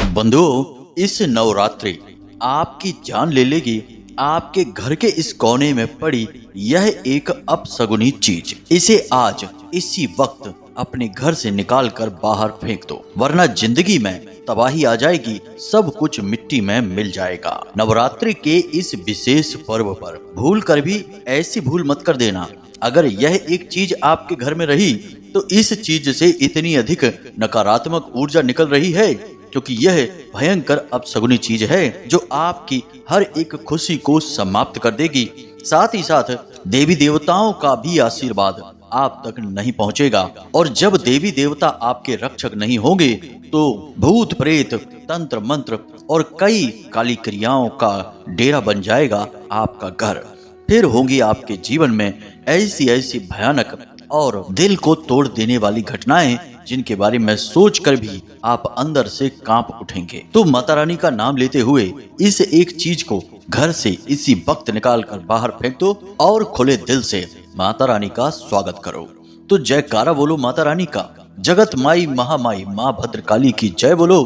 बंधुओं, इस नवरात्रि आपकी जान ले लेगी। आपके घर के इस कोने में पड़ी यह एक अपशगुनी चीज, इसे आज इसी वक्त अपने घर से निकाल कर बाहर फेंक दो, वरना जिंदगी में तबाही आ जाएगी, सब कुछ मिट्टी में मिल जाएगा। नवरात्रि के इस विशेष पर्व पर भूल कर भी ऐसी भूल मत कर देना। अगर यह एक चीज आपके घर में रही तो इस चीज से इतनी अधिक नकारात्मक ऊर्जा निकल रही है, क्योंकि यह भयंकर अपशगुनी चीज है जो आपकी हर एक खुशी को समाप्त कर देगी। साथ ही साथ देवी देवताओं का भी आशीर्वाद आप तक नहीं पहुंचेगा, और जब देवी देवता आपके रक्षक नहीं होंगे तो भूत प्रेत, तंत्र मंत्र और कई काली क्रियाओं का डेरा बन जाएगा आपका घर। फिर होंगी आपके जीवन में ऐसी ऐसी भयानक और दिल को तोड़ देने वाली घटनाएं, जिनके बारे में सोचकर भी आप अंदर से कांप उठेंगे। तो माता रानी का नाम लेते हुए इस एक चीज को घर से इसी वक्त निकाल कर बाहर फेंक दो और खुले दिल से माता रानी का स्वागत करो। तो जयकारा बोलो माता रानी का, जगत माई महामाई माँ भद्रकाली की जय बोलो,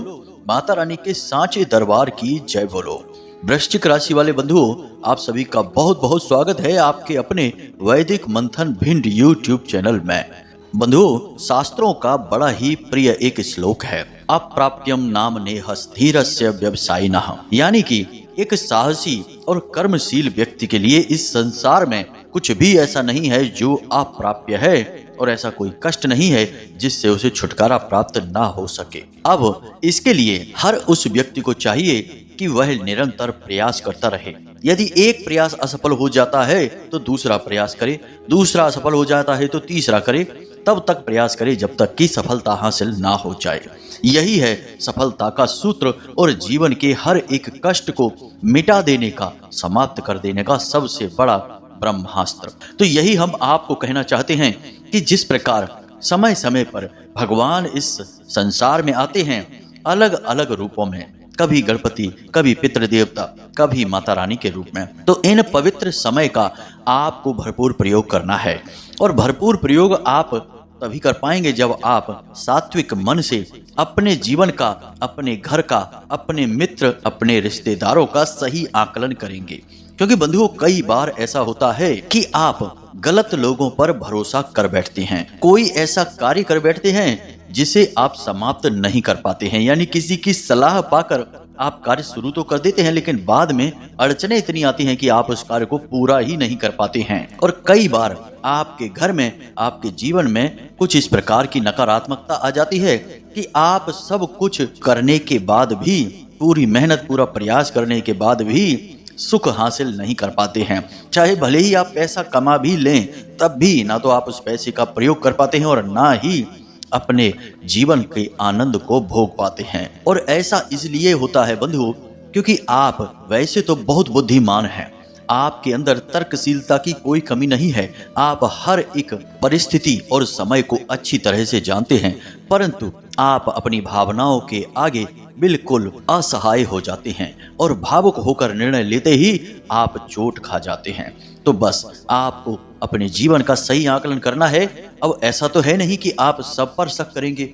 माता रानी के सांचे दरबार की जय बोलो। वृश्चिक राशि वाले बंधुओं, आप सभी का बहुत बहुत स्वागत है आपके अपने वैदिक मंथन भिंड यूट्यूब चैनल में। बंधुओं, शास्त्रों का बड़ा ही प्रिय एक श्लोक है, अप्राप्यम नाम नेह स्थिरस्य व्यवसायिनः, यानी कि एक साहसी और कर्मशील व्यक्ति के लिए इस संसार में कुछ भी ऐसा नहीं है जो अप्राप्य है, और ऐसा कोई कष्ट नहीं है जिससे उसे छुटकारा प्राप्त ना हो सके। अब इसके लिए हर उस व्यक्ति को चाहिए कि वह निरंतर प्रयास करता रहे। यदि एक प्रयास असफल हो जाता है तो दूसरा प्रयास करे, दूसरा असफल हो जाता है तो तीसरा करे, तब तक प्रयास करे जब तक कि सफलता हासिल ना हो जाए। यही है सफलता का सूत्र और जीवन के हर एक कष्ट को मिटा देने का, समाप्त कर देने का सबसे बड़ा ब्रह्मास्त्र। तो यही हम आपको कहना चाहते हैं कि जिस प्रकार समय समय पर भगवान इस संसार में आते हैं अलग अलग रूपों में, कभी गणपति, कभी पितृ देवता, कभी माता रानी के रूप में, तो इन पवित्र समय का आपको भरपूर प्रयोग करना है। और भरपूर प्रयोग आप तभी कर पाएंगे जब आप सात्विक मन से अपने जीवन का, अपने घर का, अपने मित्र, अपने रिश्तेदारों का सही आकलन करेंगे। क्योंकि बंधुओं, कई बार ऐसा होता है कि आप गलत लोगों पर भरोसा कर बैठते हैं, कोई ऐसा कार्य कर बैठते हैं जिसे आप समाप्त नहीं कर पाते हैं, यानी किसी की सलाह पाकर आप कार्य शुरू तो कर देते हैं, लेकिन बाद में अड़चने इतनी आती हैं कि आप उस कार्य को पूरा ही नहीं कर पाते हैं। और कई बार आपके घर में, आपके जीवन में कुछ इस प्रकार की नकारात्मकता आ जाती है कि आप सब कुछ करने के बाद भी, पूरी मेहनत, पूरा प्रयास करने के बाद भी सुख हासिल नहीं कर पाते हैं। चाहे भले ही आप पैसा कमा भी लें, तब भी ना तो आप उस पैसे का प्रयोग कर पाते हैं और ना ही अपने जीवन के आनंद को भोग पाते हैं। और ऐसा इसलिए होता है बंधुओं, क्योंकि आप वैसे तो बहुत बुद्धिमान हैं, आपके अंदर तर्कशीलता की कोई कमी नहीं है, आप हर एक परिस्थिति और समय को अच्छी तरह से जानते हैं, परंतु आप अपनी भावनाओं के आगे बिल्कुल असहाय हो जाते हैं और भावुक होकर निर्णय लेते ही आप चोट खा जाते हैं। तो बस आपको अपने जीवन का सही आकलन करना है। अब ऐसा तो है नहीं कि आप सब पर शक करेंगे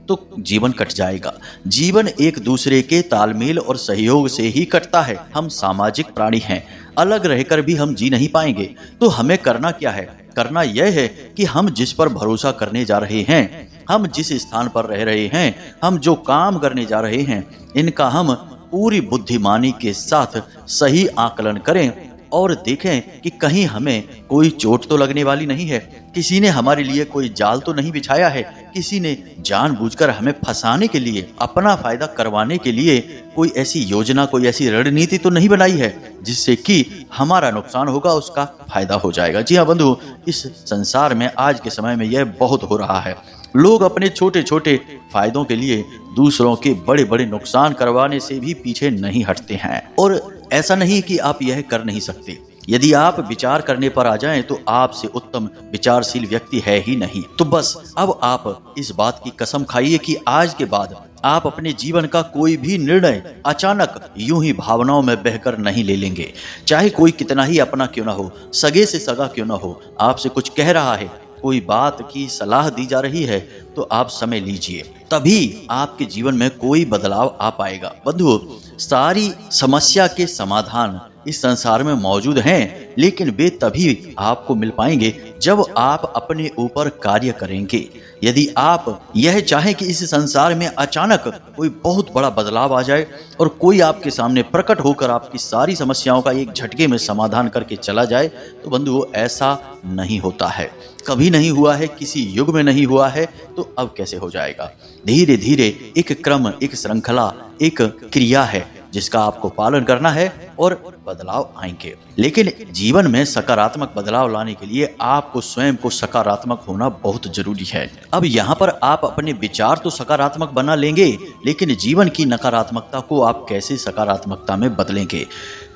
तो जीवन कट जाएगा। जीवन एक दूसरे के तालमेल और सहयोग से ही कटता है। हम सामाजिक प्राणी हैं, अलग रहकर भी हम जी नहीं पाएंगे। तो हमें करना क्या है? करना यह है कि हम जिस पर भरोसा करने जा रहे हैं, हम जिस स्थान पर रह रहे हैं, हम जो काम करने जा रहे हैं, इनका हम पूरी बुद्धिमानी के साथ सही आकलन करें और देखें कि कहीं हमें कोई चोट तो लगने वाली नहीं है, किसी ने हमारे लिए कोई जाल तो नहीं बिछाया है, किसी ने जानबूझकर हमें फंसाने के लिए, अपना फायदा करवाने के लिए कोई ऐसी योजना, कोई ऐसी रणनीति तो नहीं बनाई है जिससे कि हमारा नुकसान होगा, उसका फायदा हो जाएगा। जी हाँ बंधु, इस संसार में आज के समय में यह बहुत हो रहा है। लोग अपने छोटे छोटे फायदों के लिए दूसरों के बड़े बड़े नुकसान करवाने से भी पीछे नहीं हटते हैं। और ऐसा नहीं कि आप यह कर नहीं सकते, यदि आप विचार करने पर आ जाएं तो आपसे उत्तम विचारशील व्यक्ति है ही नहीं। तो बस अब आप इस बात की कसम खाइए कि आज के बाद आप अपने जीवन का कोई भी निर्णय अचानक यूं ही भावनाओं में बहकर नहीं ले लेंगे। चाहे कोई कितना ही अपना क्यों ना हो, सगे से सगा क्यों ना हो, आपसे कुछ कह रहा है, कोई बात की सलाह दी जा रही है तो आप समय लीजिए, तभी आपके जीवन में कोई बदलाव आ पाएगा। बंधुओं, सारी समस्या के समाधान इस संसार में मौजूद हैं, लेकिन वे तभी आपको मिल पाएंगे जब आप अपने ऊपर कार्य करेंगे। यदि आप यह चाहें कि इस संसार में अचानक कोई बहुत बड़ा बदलाव आ जाए और कोई आपके सामने प्रकट होकर आपकी सारी समस्याओं का एक झटके में समाधान करके चला जाए, तो बंधुओं ऐसा नहीं होता है, कभी नहीं हुआ है, किसी युग में नहीं हुआ है, तो अब कैसे हो जाएगा। धीरे धीरे एक क्रम, एक श्रृंखला, एक क्रिया है जिसका आपको पालन करना है और बदलाव आएंगे। लेकिन जीवन में सकारात्मक बदलाव लाने के लिए आपको स्वयं को सकारात्मक होना बहुत जरूरी है। अब यहाँ पर आप अपने विचार तो सकारात्मक बना लेंगे, लेकिन जीवन की नकारात्मकता को आप कैसे सकारात्मकता में बदलेंगे।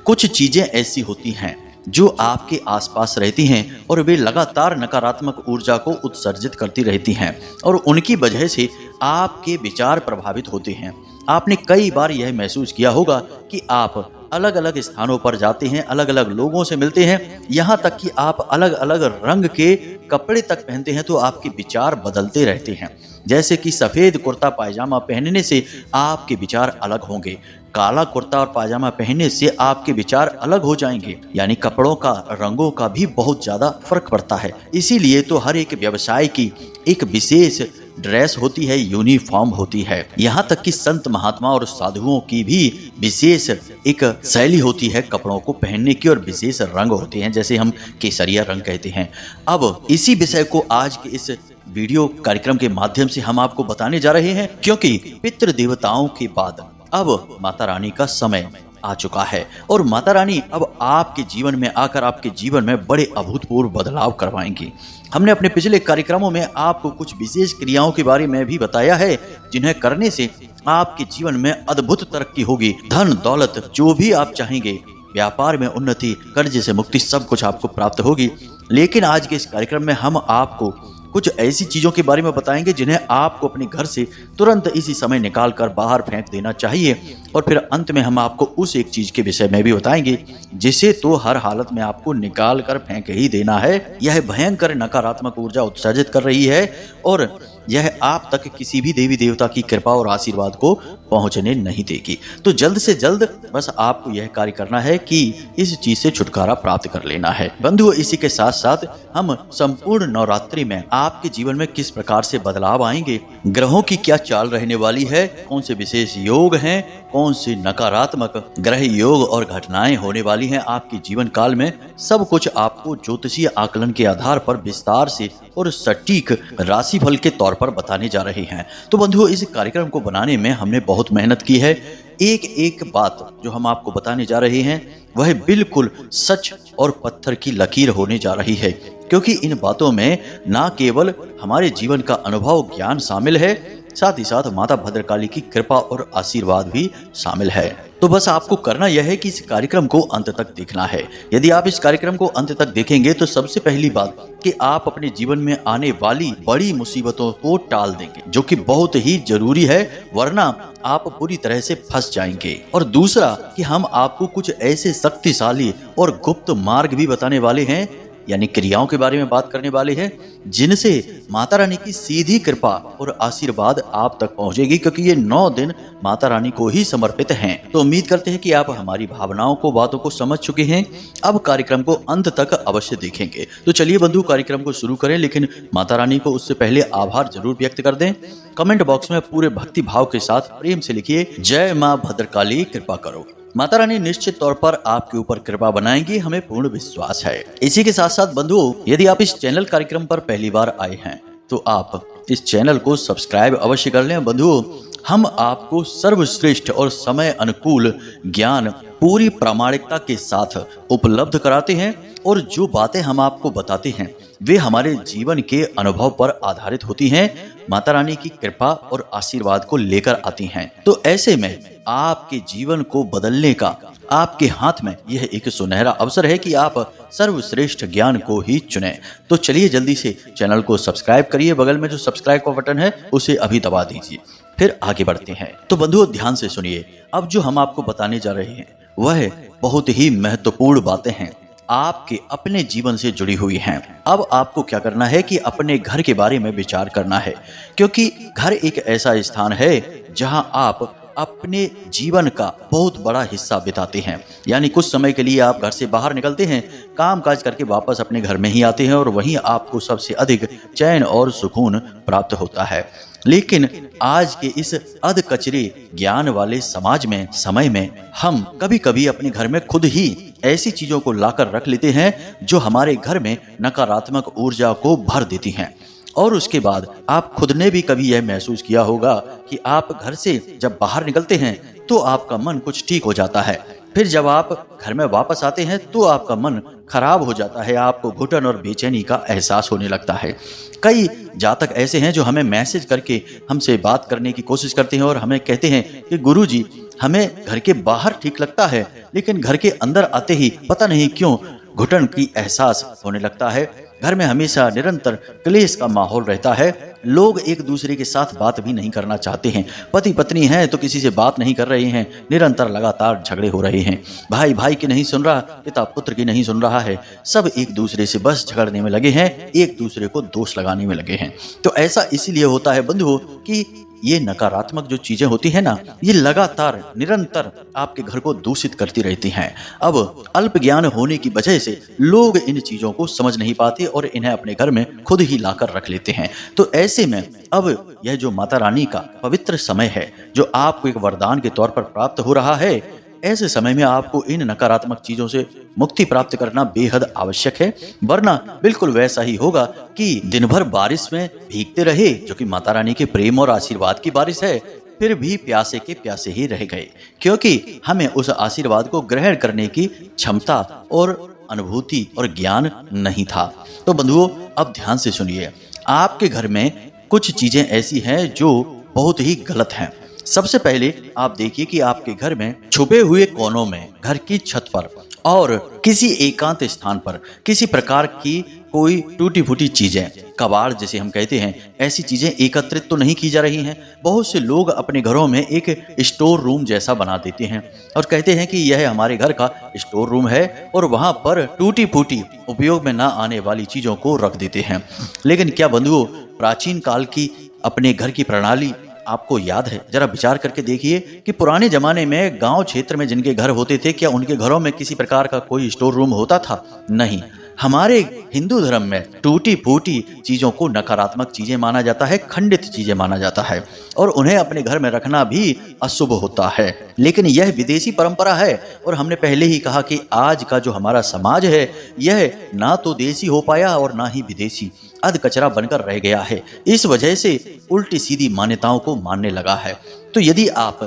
कुछ चीजें ऐसी होती हैं जो आपके आसपास रहती हैं और वे लगातार नकारात्मक ऊर्जा को उत्सर्जित करती रहती हैं और उनकी वजह से आपके विचार प्रभावित होते हैं। आपने कई बार यह महसूस किया होगा कि आप अलग अलग स्थानों पर जाते हैं, अलग अलग लोगों से मिलते हैं, यहाँ तक कि आप अलग अलग रंग के कपड़े तक पहनते हैं तो आपके विचार बदलते रहते हैं। जैसे कि सफ़ेद कुर्ता पायजामा पहनने से आपके विचार अलग होंगे, काला कुर्ता और पायजामा पहनने से आपके विचार अलग हो जाएंगे। यानी कपड़ों का, रंगों का भी बहुत ज़्यादा फर्क पड़ता है। इसीलिए तो हर एक व्यवसाय की एक विशेष ड्रेस होती है, यूनिफॉर्म होती है। यहाँ तक कि संत महात्मा और साधुओं की भी विशेष एक शैली होती है कपड़ों को पहनने की और विशेष रंग होते हैं, जैसे हम केसरिया रंग कहते हैं। अब इसी विषय को आज के इस वीडियो कार्यक्रम के माध्यम से हम आपको बताने जा रहे हैं, क्योंकि पितृ देवताओं के बाद अब माता रानी का समय आ चुका है और माता रानी अब आपके जीवन में आकर आपके जीवन में बड़े अभूतपूर्व बदलाव करवाएंगी। हमने अपने पिछले कार्यक्रमों में आपको कुछ विशेष क्रियाओं के बारे में भी बताया है, जिन्हें करने से आपके जीवन में अद्भुत तरक्की होगी। धन दौलत जो भी आप चाहेंगे, व्यापार में उन्नति, कर्ज से मुक्ति, सब कुछ आपको प्राप्त होगी। लेकिन आज के इस कार्यक्रम में हम आपको कुछ ऐसी चीजों के बारे में बताएंगे जिन्हें आपको अपने घर से तुरंत इसी समय निकाल कर बाहर फेंक देना चाहिए। और फिर अंत में हम आपको उस एक चीज के विषय में भी बताएंगे जिसे तो हर हालत में आपको निकाल कर फेंक ही देना है। यह भयंकर नकारात्मक ऊर्जा उत्सर्जित कर रही है और यह आप तक किसी भी देवी देवता की कृपा और आशीर्वाद को पहुंचने नहीं देगी। तो जल्द से जल्द बस आपको यह कार्य करना है कि इस चीज से छुटकारा प्राप्त कर लेना है। बंधुओं, इसी के साथ साथ हम संपूर्ण नवरात्रि में आपके जीवन में किस प्रकार से बदलाव आएंगे, ग्रहों की क्या चाल रहने वाली है, कौन से विशेष योग हैं, कौन से नकारात्मक ग्रह योग और घटनाएं होने वाली हैं आपके जीवन काल में, सब कुछ आपको ज्योतिषीय आकलन के आधार पर विस्तार से और सटीक राशिफल के तौर पर बताने जा रहे हैं। तो बंधुओं, इस कार्यक्रम को बनाने में हमने बहुत मेहनत की है। एक एक बात जो हम आपको बताने जा रहे हैं वह बिल्कुल सच और पत्थर की लकीर होने जा रही है, क्योंकि इन बातों में ना केवल हमारे जीवन का अनुभव ज्ञान शामिल है, साथ ही साथ माता भद्रकाली की कृपा और आशीर्वाद भी शामिल है। तो बस आपको करना यह है कि इस कार्यक्रम को अंत तक देखना है। यदि आप इस कार्यक्रम को अंत तक देखेंगे तो सबसे पहली बात कि आप अपने जीवन में आने वाली बड़ी मुसीबतों को टाल देंगे, जो कि बहुत ही जरूरी है, वरना आप पूरी तरह से फंस जाएंगे। और दूसरा कि हम आपको कुछ ऐसे शक्तिशाली और गुप्त मार्ग भी बताने वाले हैं, यानी क्रियाओं के बारे में बात करने वाले हैं, जिनसे माता रानी की सीधी कृपा और आशीर्वाद आप तक पहुंचेगी, क्योंकि ये 9 दिन माता रानी को ही समर्पित हैं। तो उम्मीद करते हैं कि आप हमारी भावनाओं को, बातों को समझ चुके हैं। अब कार्यक्रम को अंत तक अवश्य देखेंगे। तो चलिए बंधु, कार्यक्रम को शुरू करें, लेकिन माता रानी को उससे पहले आभार जरूर व्यक्त कर दें। कमेंट बॉक्स में पूरे भक्ति भाव के साथ प्रेम से लिखिए, जय माँ भद्रकाली कृपा करो। माता रानी निश्चित तौर पर आपके ऊपर कृपा बनाएंगी, हमें पूर्ण विश्वास है। इसी के साथ साथ बंधुओं, यदि आप इस चैनल कार्यक्रम पर पहली बार आए हैं तो आप इस चैनल को सब्सक्राइब अवश्य कर लें। बंधुओं, हम आपको सर्वश्रेष्ठ और समय अनुकूल ज्ञान पूरी प्रामाणिकता के साथ उपलब्ध कराते हैं और जो बातें हम आपको बताते हैं वे हमारे जीवन के अनुभव पर आधारित होती हैं, माता रानी की कृपा और आशीर्वाद को लेकर आती हैं। तो ऐसे में आपके जीवन को बदलने का आपके हाथ में यह एक सुनहरा अवसर है कि आप सर्वश्रेष्ठ ज्ञान को ही चुनें। तो चलिए जल्दी से चैनल को सब्सक्राइब करिए, बगल में जो सब्सक्राइब का बटन है उसे अभी दबा दीजिए। फिर आगे बढ़ते हैं। तो बंधुओं, ध्यान से सुनिए, अब जो हम आपको बताने जा रहे हैं वह बहुत ही महत्वपूर्ण बातें हैं, आपके अपने जीवन से जुड़ी हुई हैं। अब आपको क्या करना है कि अपने घर के बारे में विचार करना है, क्योंकि घर एक ऐसा स्थान है जहां आप अपने जीवन का बहुत बड़ा हिस्सा बिताते हैं। यानी कुछ समय के लिए आप घर से बाहर निकलते हैं, काम काज करके वापस अपने घर में ही आते हैं और वहीं आपको सबसे अधिक चैन और सुकून प्राप्त होता है। लेकिन आज के इस अधकचरे ज्ञान वाले समाज में, समय में, हम कभी कभी अपने घर में खुद ही ऐसी चीजों को लाकर रख लेते हैं जो हमारे घर में नकारात्मक ऊर्जा को भर देती हैं। और उसके बाद आप खुद ने भी कभी यह महसूस किया होगा कि आप घर से जब बाहर निकलते हैं तो आपका मन कुछ ठीक हो जाता है, फिर जब आप घर में वापस आते हैं तो आपका मन खराब हो जाता है, आपको घुटन और बेचैनी का एहसास होने लगता है। कई जातक ऐसे हैं जो हमें मैसेज करके हमसे बात करने की कोशिश करते हैं और हमें कहते हैं कि गुरुजी, हमें घर के बाहर ठीक लगता है लेकिन घर के अंदर आते ही पता नहीं क्यों घुटन की एहसास होने लगता है। घर में हमेशा निरंतर क्लेश का माहौल रहता है, लोग एक दूसरे के साथ बात भी नहीं करना चाहते हैं। पति पत्नी हैं तो किसी से बात नहीं कर रहे हैं, निरंतर लगातार झगड़े हो रहे हैं। भाई भाई की नहीं सुन रहा, पिता पुत्र की नहीं सुन रहा है, सब एक दूसरे से बस झगड़ने में लगे हैं, एक दूसरे को दोष लगाने में लगे हैं। तो ऐसा इसीलिए होता है बंधुओं कि ये नकारात्मक जो चीजें होती है ना, ये लगातार निरंतर आपके घर को दूषित करती रहती हैं। अब अल्प ज्ञान होने की वजह से लोग इन चीजों को समझ नहीं पाते और इन्हें अपने घर में खुद ही लाकर रख लेते हैं। तो ऐसे में अब यह जो माता रानी का पवित्र समय है, जो आपको एक वरदान के तौर पर प्राप्त हो रहा है, ऐसे समय में आपको इन नकारात्मक चीजों से मुक्ति प्राप्त करना बेहद आवश्यक है। वरना बिल्कुल वैसा ही होगा कि दिन भर बारिश में भीगते रहे, जो कि माता रानी के प्रेम और आशीर्वाद की बारिश है, फिर भी प्यासे के प्यासे ही रह गए, क्योंकि हमें उस आशीर्वाद को ग्रहण करने की क्षमता और अनुभूति और ज्ञान नहीं था। तो बंधुओं, अब ध्यान से सुनिए, आपके घर में कुछ चीजें ऐसी हैं जो बहुत ही गलत हैं। सबसे पहले आप देखिए कि आपके घर में छुपे हुए कोनों में, घर की छत पर और किसी एकांत स्थान पर किसी प्रकार की कोई टूटी फूटी चीजें, कबाड़ जिसे हम कहते हैं, ऐसी चीजें एकत्रित तो नहीं की जा रही हैं। बहुत से लोग अपने घरों में एक स्टोर रूम जैसा बना देते हैं और कहते हैं कि यह हमारे घर का स्टोर रूम है, और वहां पर टूटी फूटी उपयोग में ना आने वाली चीजों को रख देते हैं। लेकिन क्या बंधुओं, प्राचीन काल की अपने घर की प्रणाली आपको याद है? जरा विचार करके देखिए कि पुराने जमाने में गांव क्षेत्र में जिनके घर होते थे, क्या उनके घरों में किसी प्रकार का कोई स्टोर रूम होता था? नहीं। हमारे हिंदू धर्म में टूटी फूटी चीजों को नकारात्मक चीजें माना जाता है, खंडित चीजें माना जाता है, और उन्हें अपने घर में रखना भी अशुभ होता है। लेकिन यह विदेशी परंपरा है, और हमने पहले ही कहा कि आज का जो हमारा समाज है, यह ना तो देसी हो पाया और ना ही विदेशी, अधकचरा बनकर रह गया है। इस वजह से उल्टी सीधी मान्यताओं को मानने लगा है। तो यदि आप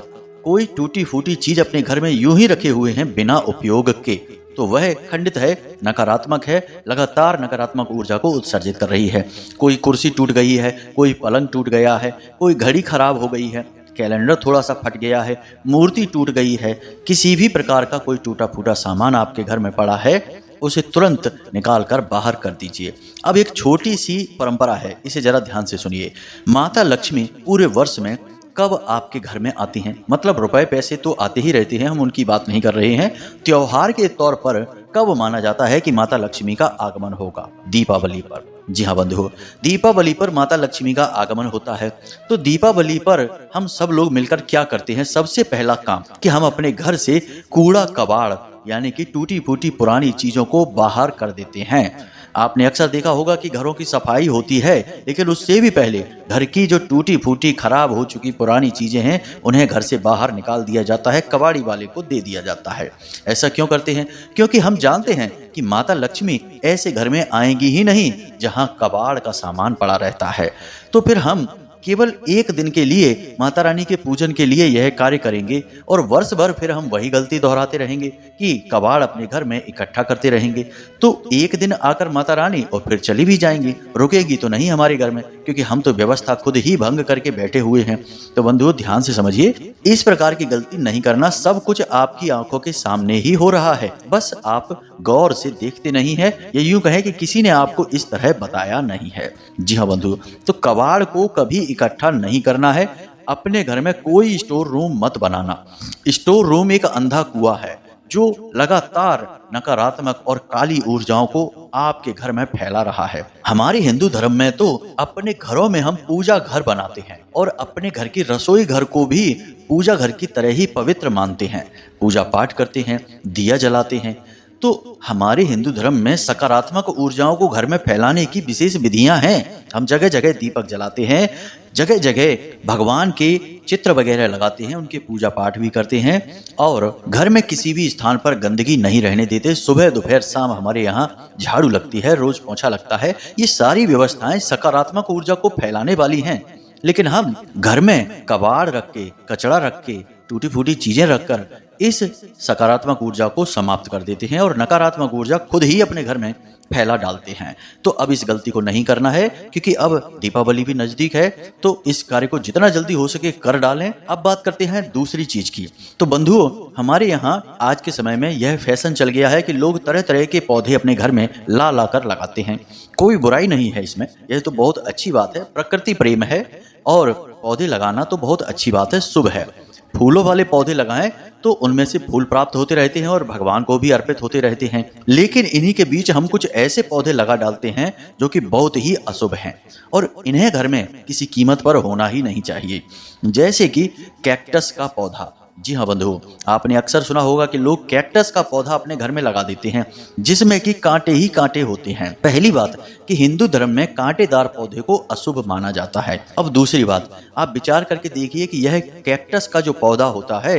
कोई टूटी फूटी चीज अपने घर में यूं ही रखे हुए हैं बिना उपयोग के, तो वह खंडित है, नकारात्मक है, लगातार नकारात्मक ऊर्जा को उत्सर्जित कर रही है। कोई कुर्सी टूट गई है, कोई पलंग टूट गया है, कोई घड़ी खराब हो गई है, कैलेंडर थोड़ा सा फट गया है, मूर्ति टूट गई है, किसी भी प्रकार का कोई टूटा फूटा सामान आपके घर में पड़ा है, उसे तुरंत निकाल कर बाहर कर दीजिए। अब एक छोटी सी परंपरा है, इसे जरा ध्यान से सुनिए। माता लक्ष्मी पूरे वर्ष में कब आपके घर में आती हैं? मतलब रुपए पैसे तो आते ही रहते हैं, हम उनकी बात नहीं कर रहे हैं। त्योहार के तौर पर कब माना जाता है कि माता लक्ष्मी का आगमन होगा? दीपावली पर। जी हाँ बंधुओं, दीपावली पर माता लक्ष्मी का आगमन होता है। तो दीपावली पर हम सब लोग मिलकर क्या करते हैं? सबसे पहला काम कि हम अपने घर से कूड़ा कबाड़ यानी कि टूटी फूटी पुरानी चीजों को बाहर कर देते हैं। आपने अक्सर देखा होगा कि घरों की सफाई होती है, लेकिन उससे भी पहले घर की जो टूटी फूटी खराब हो चुकी पुरानी चीजें हैं, उन्हें घर से बाहर निकाल दिया जाता है, कबाड़ी वाले को दे दिया जाता है। ऐसा क्यों करते हैं? क्योंकि हम जानते हैं कि माता लक्ष्मी ऐसे घर में आएंगी ही नहीं जहां कबाड़ का सामान पड़ा रहता है। तो फिर हम केवल एक दिन के लिए माता रानी के पूजन के लिए यह कार्य करेंगे, और वर्ष भर फिर हम वही गलती दोहराते रहेंगे कि कबाड़ अपने घर में इकट्ठा करते रहेंगे। तो एक दिन आकर माता रानी और फिर चली भी जाएंगी, रुकेगी तो नहीं हमारे घर में, क्योंकि हम तो व्यवस्था खुद ही भंग करके बैठे हुए हैं। तो बंधुओं, ध्यान से समझिए, इस प्रकार की गलती नहीं करना। सब कुछ आपकी आंखों के सामने ही हो रहा है, बस आप गौर से देखते नहीं है, या यूं कहें कि किसी ने आपको इस तरह बताया नहीं है। जी हाँ बंधुओं, तो कबाड़ को कभी इकट्ठा नहीं करना है। अपने घर में कोई स्टोर रूम मत बनाना। स्टोर रूम एक अंधा कुआं है जो लगातार नकारात्मक और काली ऊर्जाओं को आपके घर में फैला रहा है। हमारे हिंदू धर्म में तो अपने घरों में हम पूजा घर बनाते हैं और अपने घर की रसोई घर को भी पूजा घर की तरह ही पवित्र मानते हैं, पूजा पाठ करते हैं, दिया जलाते हैं। तो हमारे हिंदू धर्म में सकारात्मक ऊर्जाओं को घर में फैलाने की विशेष विधियां हैं। हम जगह जगह दीपक जलाते हैं, जगह जगह भगवान के चित्र वगैरह लगाते हैं, उनके पूजा पाठ भी करते हैं और घर में किसी भी स्थान पर गंदगी नहीं रहने देते। सुबह दोपहर शाम हमारे यहाँ झाड़ू लगती है, रोज पोंछा लगता है। ये सारी व्यवस्थाएं सकारात्मक ऊर्जा को फैलाने वाली हैं। लेकिन हम घर में कबाड़ रख के, कचरा रख के, टूटी फूटी चीजें रखकर इस सकारात्मक ऊर्जा को समाप्त कर देते हैं और नकारात्मक ऊर्जा खुद ही अपने घर में फैला डालते हैं। तो अब इस गलती को नहीं करना है, क्योंकि अब दीपावली भी नजदीक है, तो इस कार्य को जितना जल्दी हो सके कर डालें। अब बात करते हैं दूसरी चीज की। तो बंधुओं, हमारे यहाँ आज के समय में यह फैशन चल गया है कि लोग तरह तरह के पौधे अपने घर में ला ला कर लगाते हैं। कोई बुराई नहीं है इसमें, यह तो बहुत अच्छी बात है, प्रकृति प्रेम है और पौधे लगाना तो बहुत अच्छी बात है, शुभ है। फूलों वाले पौधे लगाएं तो उनमें से फूल प्राप्त होते रहते हैं और भगवान को भी अर्पित होते रहते हैं। लेकिन इन्हीं के बीच हम कुछ ऐसे पौधे लगा डालते हैं जो कि बहुत ही अशुभ हैं और इन्हें घर में किसी कीमत पर होना ही नहीं चाहिए। जैसे कि कैक्टस का पौधा। जी हाँ बंधुओं, आपने अक्सर सुना होगा कि लोग कैक्टस का पौधा अपने घर में लगा देते हैं, जिसमें कि कांटे ही कांटे होते हैं। पहली बात कि हिंदू धर्म में कांटेदार पौधे को अशुभ माना जाता है। अब दूसरी बात, आप विचार करके देखिए कि यह कैक्टस का जो पौधा होता है,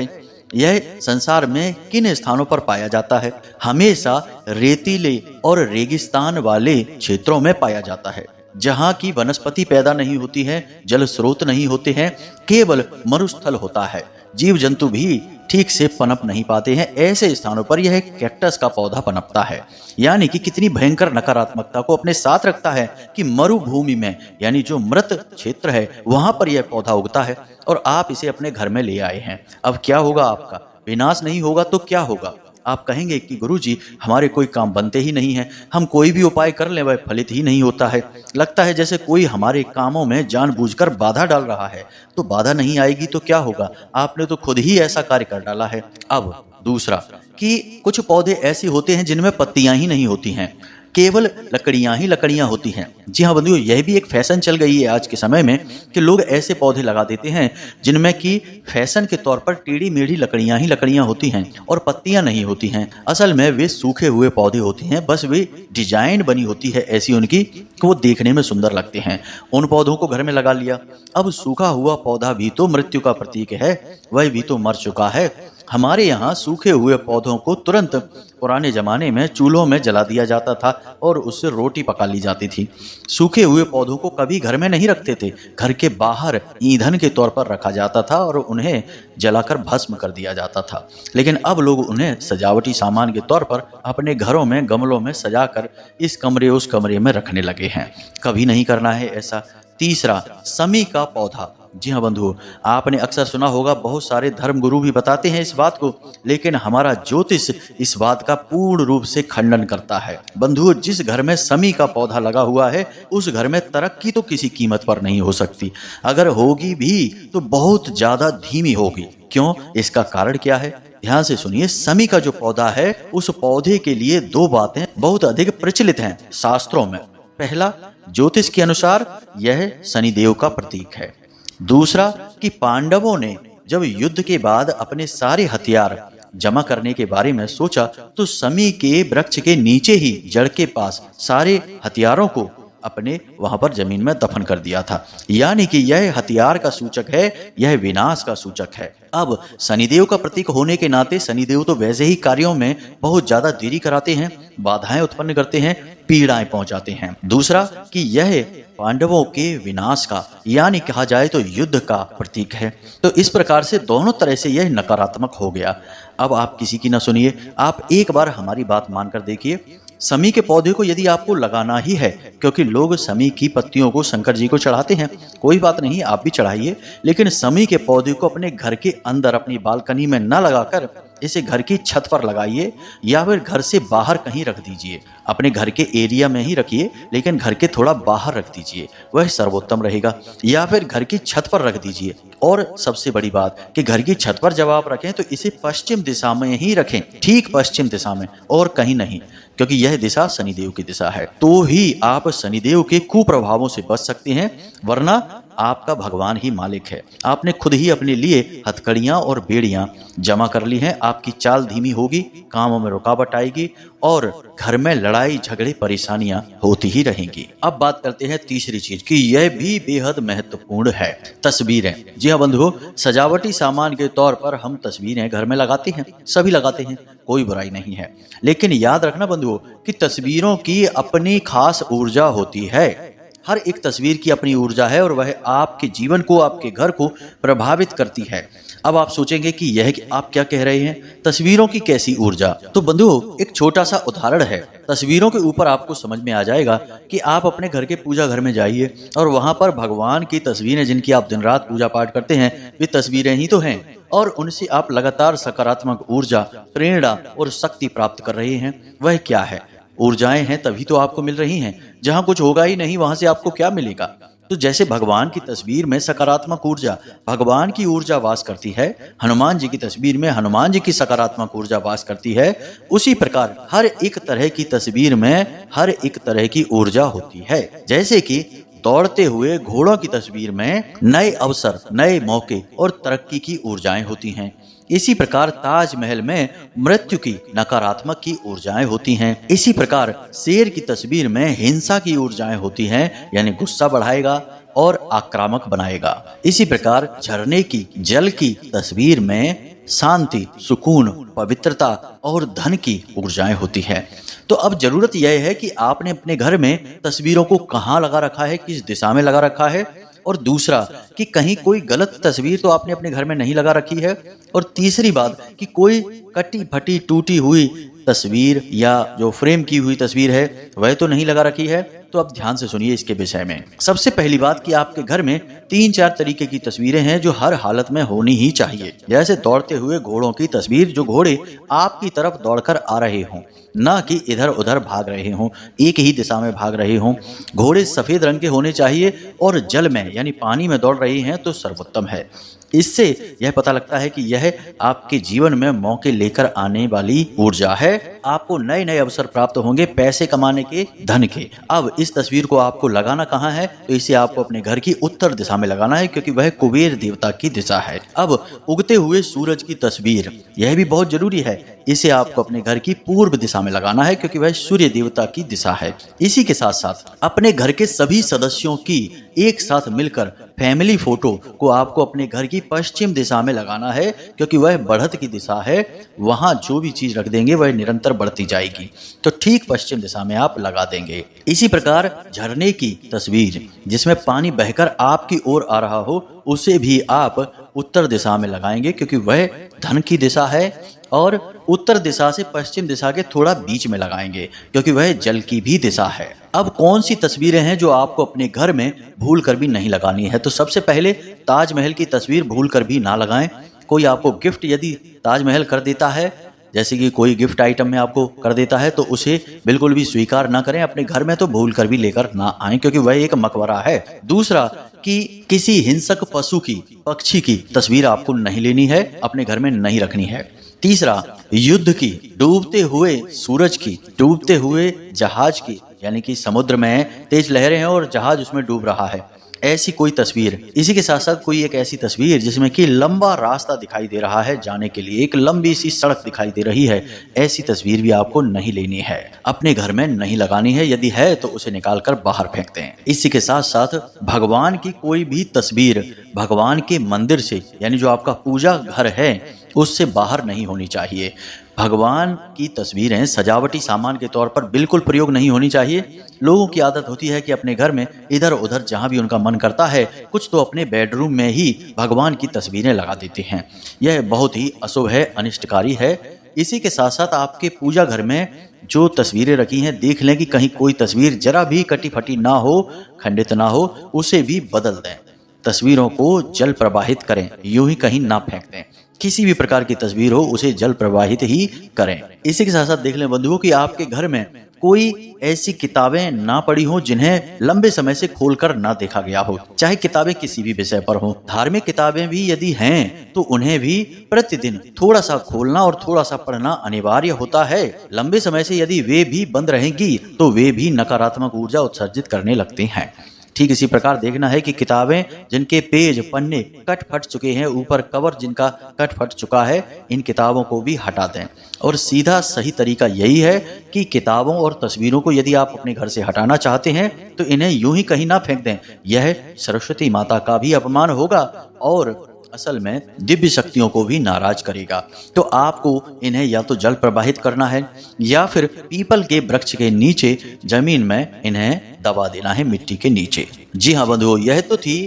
यह संसार में किन स्थानों पर पाया जाता है? हमेशा रेतीले और रेगिस्तान वाले क्षेत्रों में पाया जाता है, जहाँ की वनस्पति पैदा नहीं होती है, जल स्रोत नहीं होते हैं, केवल मरुस्थल होता है, जीव जंतु भी ठीक से पनप नहीं पाते हैं। ऐसे स्थानों पर यह कैक्टस का पौधा पनपता है। यानी कि कितनी भयंकर नकारात्मकता को अपने साथ रखता है कि मरुभूमि में, यानी जो मृत क्षेत्र है, वहां पर यह पौधा उगता है और आप इसे अपने घर में ले आए हैं। अब क्या होगा? आपका विनाश नहीं होगा तो क्या होगा? आप कहेंगे कि गुरुजी, हमारे कोई काम बनते ही नहीं है, हम कोई भी उपाय कर लें वह फलित ही नहीं होता है। लगता है जैसे कोई हमारे कामों में जानबूझकर बाधा डाल रहा है। तो बाधा नहीं आएगी तो क्या होगा? आपने तो खुद ही ऐसा कार्य कर डाला है। अब दूसरा कि कुछ पौधे ऐसे होते हैं जिनमें पत्तियां ही नहीं होती हैं, केवल लकड़ियां ही लकड़ियां होती हैं। जी हाँ बंधुओं, यह भी एक फैशन चल गई है आज के समय में कि लोग ऐसे पौधे लगा देते हैं जिनमें कि फैशन के तौर पर टेढ़ी मेढ़ी लकड़ियां ही लकड़ियां होती हैं और पत्तियां नहीं होती हैं। असल में वे सूखे हुए पौधे होते हैं, बस वे डिजाइन बनी होती है ऐसी उनकी कि वो देखने में सुंदर लगते हैं। उन पौधों को घर में लगा लिया। अब सूखा हुआ पौधा भी तो मृत्यु का प्रतीक है, वह भी तो मर चुका है। हमारे यहाँ सूखे हुए पौधों को तुरंत पुराने जमाने में चूल्हों में जला दिया जाता था और उससे रोटी पका ली जाती थी। सूखे हुए पौधों को कभी घर में नहीं रखते थे, घर के बाहर ईंधन के तौर पर रखा जाता था और उन्हें जलाकर भस्म कर दिया जाता था। लेकिन अब लोग उन्हें सजावटी सामान के तौर पर अपने घरों में गमलों में सजाकर इस कमरे उस कमरे में रखने लगे हैं। कभी नहीं करना है ऐसा। तीसरा, समी का पौधा। जी हाँ बंधुओं, आपने अक्सर सुना होगा, बहुत सारे धर्म गुरु भी बताते हैं इस बात को, लेकिन हमारा ज्योतिष इस बात का पूर्ण रूप से खंडन करता है। बंधुओं, जिस घर में समी का पौधा लगा हुआ है उस घर में तरक्की तो किसी कीमत पर नहीं हो सकती। अगर होगी भी तो बहुत ज्यादा धीमी होगी। क्यों? इसका कारण क्या है? ध्यान से सुनिए। समी का जो पौधा है, उस पौधे के लिए दो बातें बहुत अधिक प्रचलित हैं शास्त्रों में। पहला, ज्योतिष के अनुसार यह शनिदेव का प्रतीक है। दूसरा कि पांडवों ने जब युद्ध के बाद अपने सारे हथियार जमा करने के बारे में सोचा तो समी के वृक्ष के नीचे ही जड़ के पास सारे हथियारों को अपने वहां पर जमीन में दफन कर दिया था। यानी कि यह हथियार का सूचक है, यह विनाश का सूचक है। अब शनिदेव का प्रतीक होने के नाते शनिदेव तो वैसे ही कार्यों में बहुत ज्यादा देरी कराते हैं, बाधाएं उत्पन्न करते हैं, पीड़ाएं पहुंचाते हैं। दूसरा कि यह पांडवों के विनाश का, यानी कहा जाए तो युद्ध का प्रतीक है। तो इस प्रकार से दोनों तरह से यह नकारात्मक हो गया। अब आप किसी की ना सुनिए, आप एक बार हमारी बात मानकर देखिए। समी के पौधे को यदि आपको लगाना ही है, क्योंकि लोग समी की पत्तियों को शंकर जी को चढ़ाते हैं, कोई बात नहीं, आप भी चढ़ाइए, लेकिन समी के पौधे को अपने घर के अंदर अपनी बालकनी में न लगाकर इसे घर की छत पर लगाइए या फिर घर से बाहर कहीं रख दीजिए। अपने घर के एरिया में ही रखिए, लेकिन घर के थोड़ा बाहर रख दीजिए, वह सर्वोत्तम रहेगा। या फिर घर की छत पर रख दीजिए। और सबसे बड़ी बात कि घर की छत पर जब आप रखें तो इसे पश्चिम दिशा में ही रखें, ठीक पश्चिम दिशा में और कहीं नहीं, क्योंकि यह दिशा शनिदेव की दिशा है। तो ही आप शनिदेव के कुप्रभावों से बच सकते हैं, वरना आपका भगवान ही मालिक है। आपने खुद ही अपने लिए हथकड़ियां और बेड़ियां जमा कर ली हैं। आपकी चाल धीमी होगी, कामों में रुकावट आएगी और घर में लड़ाई झगड़े परेशानियां होती ही रहेंगी। अब बात करते हैं तीसरी चीज की, यह भी बेहद महत्वपूर्ण है, तस्वीरें। जी हाँ बंधुओं, सजावटी सामान के तौर पर हम तस्वीरें घर में लगाते हैं, सभी लगाते हैं, कोई बुराई नहीं है। लेकिन याद रखना बंधुओं कि तस्वीरों की अपनी खास ऊर्जा होती है। हर एक तस्वीर की अपनी ऊर्जा है और वह आपके जीवन को, आपके घर को प्रभावित करती है। अब आप सोचेंगे कि यह आप क्या कह रहे हैं, तस्वीरों की कैसी ऊर्जा? तो बंधुओं, एक छोटा सा उदाहरण है। तस्वीरों के ऊपर आपको समझ में आ जाएगा कि आप अपने घर के पूजा घर में जाइए और वहां पर भगवान की तस्वीरें, जिनकी आप दिन रात पूजा पाठ करते हैं, वे तस्वीरें ही तो हैं। और उनसे आप लगातार सकारात्मक ऊर्जा, प्रेरणा और शक्ति प्राप्त कर रहे हैं। वह क्या है? ऊर्जाएं हैं, तभी तो आपको मिल रही हैं। जहां कुछ होगा ही नहीं, वहां से आपको क्या मिलेगा? तो जैसे भगवान की तस्वीर में सकारात्मक ऊर्जा, भगवान की ऊर्जा वास करती है, हनुमान जी की तस्वीर में हनुमान जी की सकारात्मक ऊर्जा वास करती है, उसी प्रकार हर एक तरह की तस्वीर में हर एक तरह की ऊर्जा होती है। जैसे कि दौड़ते हुए घोड़ों की तस्वीर में नए अवसर, नए मौके और तरक्की की ऊर्जाएं होती हैं। इसी प्रकार ताजमहल में मृत्यु की, नकारात्मक की ऊर्जाएं होती हैं। इसी प्रकार शेर की तस्वीर में हिंसा की ऊर्जाएं होती हैं, यानी गुस्सा बढ़ाएगा और आक्रामक बनाएगा। इसी प्रकार झरने की, जल की तस्वीर में शांति, सुकून, पवित्रता और धन की ऊर्जाएं होती हैं। तो अब जरूरत यह है कि आपने अपने घर में तस्वीरों को कहाँ लगा रखा है, किस दिशा में लगा रखा है, और दूसरा कि कहीं कोई गलत तस्वीर तो आपने अपने घर में नहीं लगा रखी है, और तीसरी बात कि कोई कटी फटी टूटी हुई तस्वीर या जो फ्रेम की हुई तस्वीर है वह तो नहीं लगा रखी है। तो अब ध्यान से सुनिए इसके विषय में। सबसे पहली बात कि आपके घर में 3-4 तरीके की तस्वीरें हैं जो हर हालत में होनी ही चाहिए। जैसे दौड़ते हुए घोड़ों की तस्वीर, जो घोड़े आपकी तरफ दौड़कर आ रहे हों, ना कि इधर उधर भाग रहे हों, एक ही दिशा में भाग रहे हों। घोड़े सफेद रंग के होने चाहिए और जल में यानी पानी में दौड़ रही हैं तो सर्वोत्तम है। इससे यह पता लगता है कि यह आपके जीवन में मौके लेकर आने वाली ऊर्जा है। आपको नए नए अवसर प्राप्त होंगे, पैसे कमाने के, धन के। अब इस तस्वीर को आपको लगाना कहाँ है? तो इसे आपको अपने घर की उत्तर दिशा में लगाना है, क्योंकि वह कुबेर देवता की दिशा है। अब उगते हुए सूरज की तस्वीर, यह भी बहुत जरूरी है। इसे आपको अपने घर की पूर्व दिशा में लगाना है, क्योंकि वह सूर्य देवता की दिशा है। इसी के साथ साथ अपने घर के सभी सदस्यों की एक साथ मिलकर फैमिली फोटो को आपको अपने घर की पश्चिम दिशा में लगाना है, क्योंकि वह बढ़त की दिशा है। वहां जो भी चीज रख देंगे वह निरंतर बढ़ती जाएगी। तो ठीक पश्चिम दिशा में आप लगा देंगे। इसी प्रकार झरने की तस्वीर जिसमें पानी बहकर आपकी ओर आ रहा हो, उसे भी आप उत्तर दिशा में लगाएंगे, क्योंकि वह धन की दिशा है। और उत्तर दिशा से पश्चिम दिशा के थोड़ा बीच में लगाएंगे, क्योंकि वह जल की भी दिशा है। अब कौन सी तस्वीरें हैं जो आपको अपने घर में भूल कर भी नहीं लगानी है? तो सबसे पहले ताजमहल की तस्वीर भूल कर भी ना लगाएं। कोई आपको गिफ्ट यदि ताजमहल कर देता है, जैसे कि कोई गिफ्ट आइटम में आपको कर देता है, तो उसे बिल्कुल भी स्वीकार ना करें। अपने घर में तो भूल कर भी लेकर ना आएं, क्योंकि वह एक मकबरा है। दूसरा कि किसी हिंसक पशु की, पक्षी की तस्वीर आपको नहीं लेनी है, अपने घर में नहीं रखनी है। तीसरा, युद्ध की, डूबते हुए सूरज की, डूबते हुए जहाज की, यानी कि समुद्र में तेज लहरें हैं और जहाज उसमें डूब रहा है, ऐसी कोई तस्वीर। इसी के साथ साथ कोई एक ऐसी तस्वीर जिसमें कि लंबा रास्ता दिखाई दे रहा है जाने के लिए, एक लंबी सी सड़क दिखाई दे रही है, ऐसी तस्वीर भी आपको नहीं लेनी है, अपने घर में नहीं लगानी है। यदि है तो उसे निकाल कर बाहर फेंक दें। इसी के साथ साथ भगवान की कोई भी तस्वीर भगवान के मंदिर से, यानी जो आपका पूजा घर है, उससे बाहर नहीं होनी चाहिए। भगवान की तस्वीरें सजावटी सामान के तौर पर बिल्कुल प्रयोग नहीं होनी चाहिए। लोगों की आदत होती है कि अपने घर में इधर उधर जहां भी उनका मन करता है, कुछ तो अपने बेडरूम में ही भगवान की तस्वीरें लगा देते हैं। यह बहुत ही अशुभ है, अनिष्टकारी है। इसी के साथ साथ आपके पूजा घर में जो तस्वीरें रखी हैं, देख लें कि कहीं कोई तस्वीर जरा भी कटी फटी ना हो, खंडित ना हो, उसे भी बदल दें। तस्वीरों को जल प्रवाहित करें, यूं ही कहीं ना फेंक दें। किसी भी प्रकार की तस्वीर हो उसे जल प्रवाहित ही करें। इसी के साथ साथ देख लें बंधुओं कि आपके घर में कोई ऐसी किताबें ना पड़ी हो जिन्हें लंबे समय से खोलकर ना देखा गया हो, चाहे किताबें किसी भी विषय पर हो। धार्मिक किताबें भी यदि हैं तो उन्हें भी प्रतिदिन थोड़ा सा खोलना और थोड़ा सा पढ़ना अनिवार्य होता है। लंबे समय से यदि वे भी बंद रहेंगी तो वे भी नकारात्मक ऊर्जा उत्सर्जित करने लगती हैं। ठीक इसी प्रकार देखना है कि किताबें जिनके पेज पन्ने कट फट चुके हैं, ऊपर कवर जिनका कट फट चुका है, इन किताबों को भी हटा दें। और सीधा सही तरीका यही है कि किताबों और तस्वीरों को यदि आप अपने घर से हटाना चाहते हैं तो इन्हें यूं ही कहीं ना फेंक दें। यह सरस्वती माता का भी अपमान होगा और असल में दिव्य शक्तियों को भी नाराज करेगा। तो आपको इन्हें या तो जल प्रवाहित करना है या फिर पीपल के वृक्ष के नीचे जमीन में इन्हें दबा देना है, मिट्टी के नीचे। जी हाँ बंधुओं, यह तो थी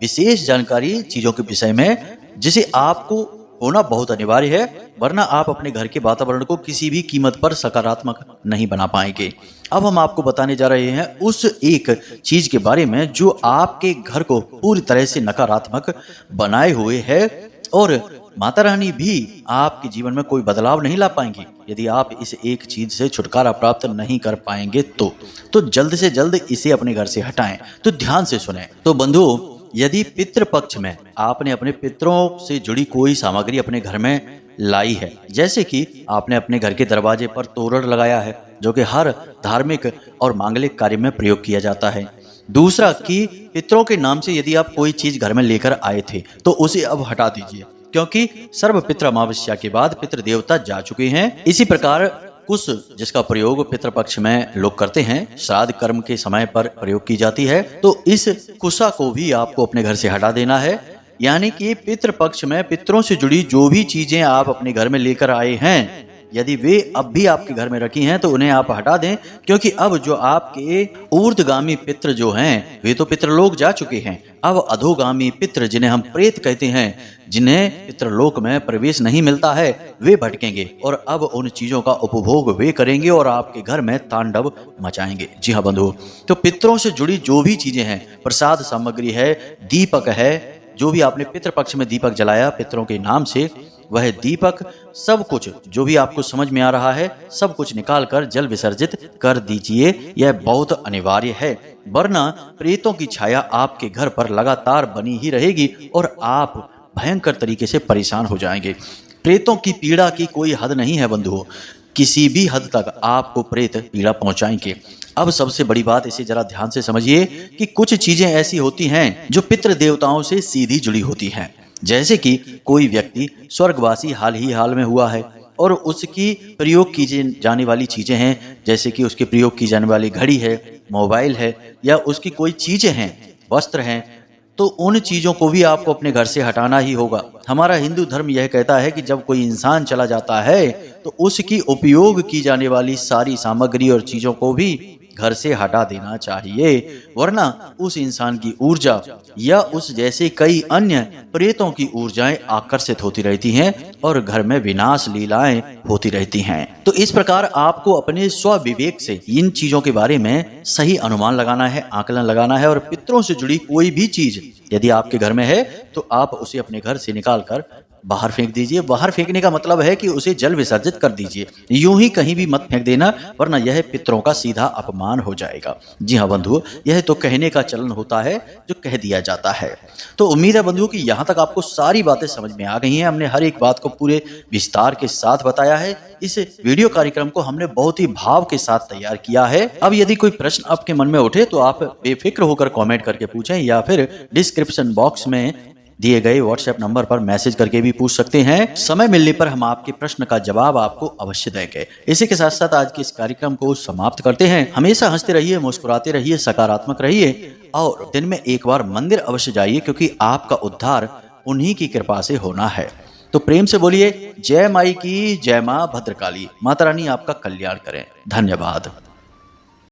विशेष जानकारी चीजों के विषय में जिसे आपको होना बहुत अनिवार्य है, वरना आप अपने घर के वातावरण को किसी भी कीमत पर सकारात्मक नहीं बना पाएंगे। अब हम आपको बताने जा रहे हैं उस एक चीज के बारे में जो आपके घर को पूरी तरह से नकारात्मक बनाए हुए है और माता रानी भी आपके जीवन में कोई बदलाव नहीं ला पाएंगी यदि आप इस एक चीज से छुटकारा प्राप्त नहीं कर पाएंगे तो जल्द से जल्द इसे अपने घर से हटाएं। तो ध्यान से सुने। तो बंधुओं, यदि पितृ पक्ष में आपने अपने पितरों से जुड़ी कोई सामग्री अपने घर में लाई है, जैसे कि आपने अपने घर के दरवाजे पर तोरण लगाया है जो कि हर धार्मिक और मांगलिक कार्य में प्रयोग किया जाता है। दूसरा कि पितरों के नाम से यदि आप कोई चीज घर में लेकर आए थे तो उसे अब हटा दीजिए, क्योंकि सर्व पितृ अमावस्या के बाद पितृ देवता जा चुके हैं। इसी प्रकार कुश जिसका प्रयोग पितृपक्ष में लोग करते हैं, श्राद्ध कर्म के समय पर प्रयोग की जाती है, तो इस कुशा को भी आपको अपने घर से हटा देना है। यानी कि पितृपक्ष में पितरों से जुड़ी जो भी चीजें आप अपने घर में लेकर आए हैं, यदि वे अब भी आपके घर में रखी हैं तो उन्हें आप हटा दें, क्योंकि अब जो आपके ऊर्ध्वगामी पितृ जो हैं वे तो पितृलोक जा चुके हैं। अब अधोगामी पितृ जिन्हें हम प्रेत कहते हैं, जिन्हें पितृलोक में प्रवेश नहीं मिलता है, वे भटकेंगे और अब उन चीजों का उपभोग वे करेंगे और आपके घर में तांडव मचाएंगे। जी हाँ बंधुओं, तो पितरों से जुड़ी जो भी चीजें हैं, प्रसाद सामग्री है, दीपक है, जो भी आपने पितृपक्ष में दीपक जलाया पितरों के नाम से, वह दीपक सब कुछ जो भी आपको समझ में आ रहा है सब कुछ निकाल कर जल विसर्जित कर दीजिए। यह बहुत अनिवार्य है, वरना प्रेतों की छाया आपके घर पर लगातार बनी ही रहेगी और आप भयंकर तरीके से परेशान हो जाएंगे। प्रेतों की पीड़ा की कोई हद नहीं है बंधुओं, किसी भी हद तक आपको प्रेत पीड़ा पहुंचाएंगे। अब सबसे बड़ी बात, इसे जरा ध्यान से समझिए कि कुछ चीजें ऐसी होती हैं जो पितृ देवताओं से सीधी जुड़ी होती हैं। जैसे कि कोई व्यक्ति स्वर्गवासी हाल में हुआ है और उसकी प्रयोग की जाने वाली चीजें हैं, जैसे कि उसके प्रयोग की जाने वाली घड़ी है, मोबाइल है, या उसकी कोई चीजें हैं, वस्त्र हैं, तो उन चीजों को भी आपको अपने घर से हटाना ही होगा। हमारा हिंदू धर्म यह कहता है कि जब कोई इंसान चला जाता है तो उसकी उपयोग की जाने वाली सारी सामग्री और चीजों को भी घर से हटा देना चाहिए, वरना उस इंसान की ऊर्जा या उस जैसे कई अन्य प्रेतों की ऊर्जाएं आकर्षित होती रहती हैं और घर में विनाश लीलाएं होती रहती हैं। तो इस प्रकार आपको अपने स्व विवेक से इन चीजों के बारे में सही अनुमान लगाना है, आकलन लगाना है, और पितरों से जुड़ी कोई भी चीज यदि आपके घर में है तो आप उसे अपने घर से निकाल कर बाहर फेंक दीजिए। बाहर फेंकने का मतलब है कि उसे जल विसर्जित कर दीजिए, यूं ही कहीं भी मत फेंक देना, वरना यह पितरों का सीधा अपमान हो जाएगा। जी हाँ बंधुओं, यह तो कहने का चलन होता है जो कह दिया जाता है। तो उम्मीद है बंधुओं कि यहाँ तक आपको सारी बातें समझ में आ गई हैं। हमने हर एक बात को पूरे विस्तार के साथ बताया है। इस वीडियो कार्यक्रम को हमने बहुत ही भाव के साथ तैयार किया है। अब यदि कोई प्रश्न आपके मन में उठे तो आप बेफिक्र होकर कमेंट करके पूछें, या फिर डिस्क्रिप्शन बॉक्स में दिए गए व्हाट्सएप नंबर पर मैसेज करके भी पूछ सकते हैं। समय मिलने पर हम आपके प्रश्न का जवाब आपको अवश्य देंगे। इसी के साथ साथ आज के इस कार्यक्रम को समाप्त करते हैं। हमेशा हंसते रहिए, मुस्कुराते रहिए, सकारात्मक रहिए और दिन में एक बार मंदिर अवश्य जाइए, क्योंकि आपका उद्धार उन्हीं की कृपा से होना है। तो प्रेम से बोलिए जय माई की जय, मां भद्रकाली। माता रानी आपका कल्याण करें। धन्यवाद।